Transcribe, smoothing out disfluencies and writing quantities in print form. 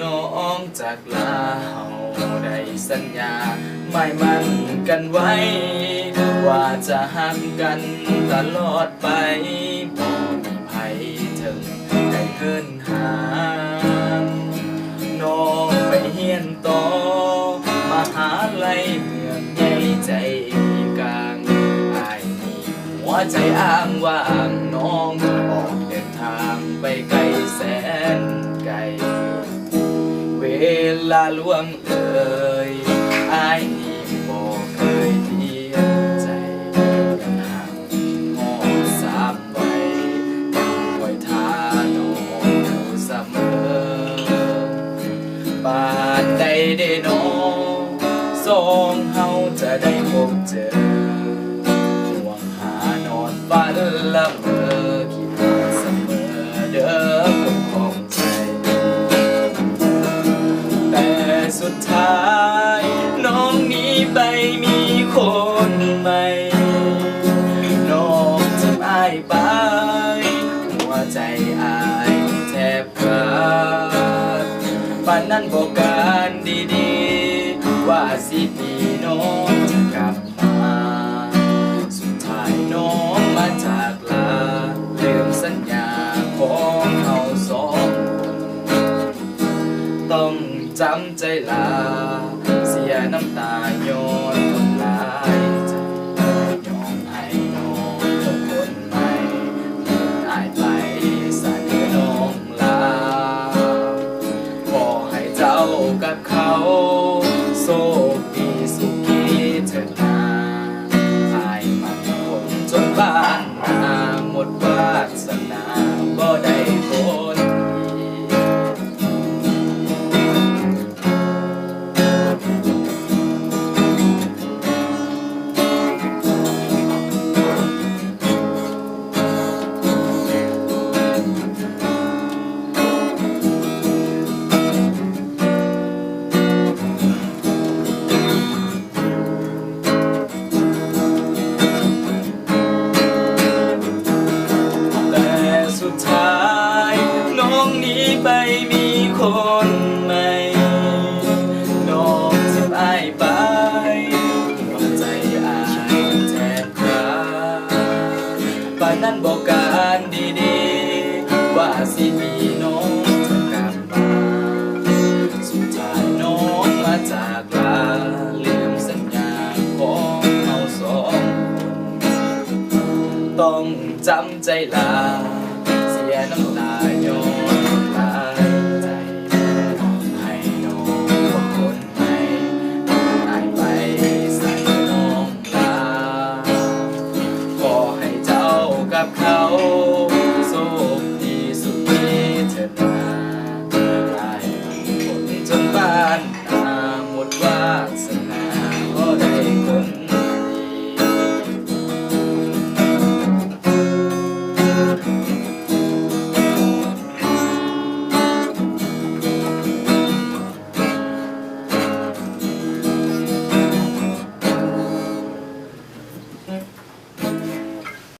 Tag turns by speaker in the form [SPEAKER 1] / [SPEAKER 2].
[SPEAKER 1] น้องจากลาเฮาได้สัญญาไม่มั่นกันไว้ว่าจะหักกันตลอดไปบ่มีไผถึงได้เฮินหาน้องไปเฮียนต่อมหาลัยเมืองใหญ่ใจกลางอ้ายมีหัวใจอ้างว่างน้องออกเดินทางไปไกลแสนไกลเวลาล่วงเลยอ้ายนี่บ่เคยเทียมใจยังห่างหอดสามใบยังคอยท่าน้องอยู่เสมอปานใดได้น้องสองเฮาจะได้พบเจอห่วงหานอนฝันละเมอคิดว่าเสมอเด้อคนของใจแต่สุดท้ายน้องหนีไปมีคนใหม่น้องทิ้งอ้ายไปหัวใจอ้ายแทบขาดปานนั้นบอกการดีๆว่าสิมีน้องจะกลับมาสุดท้ายน้องมาจากลาลืมสัญญาของเราสองคนต้องจำใจลาเสียน้ำตาย้อนคนหลายใจยอมให้น้องกับคนใหม่เดินอายไปสายเดินน้องลาขอให้เจ้ากับเขาโชคดีสุขีเถิดนาอายมันคงจนบ้านนาหมดวาสนาบ่ได้คนสุดท้ายน้องหนีไปมีคนใหม่น้องทิ้งอ้ายไปหัวใจอ้ายแทบขาดปานนั้นบอกการดีๆว่าสิมีน้องจะกลับมาสุดท้ายน้องมาจากลาลืมสัญญาของเราสองคนต้องจำใจลา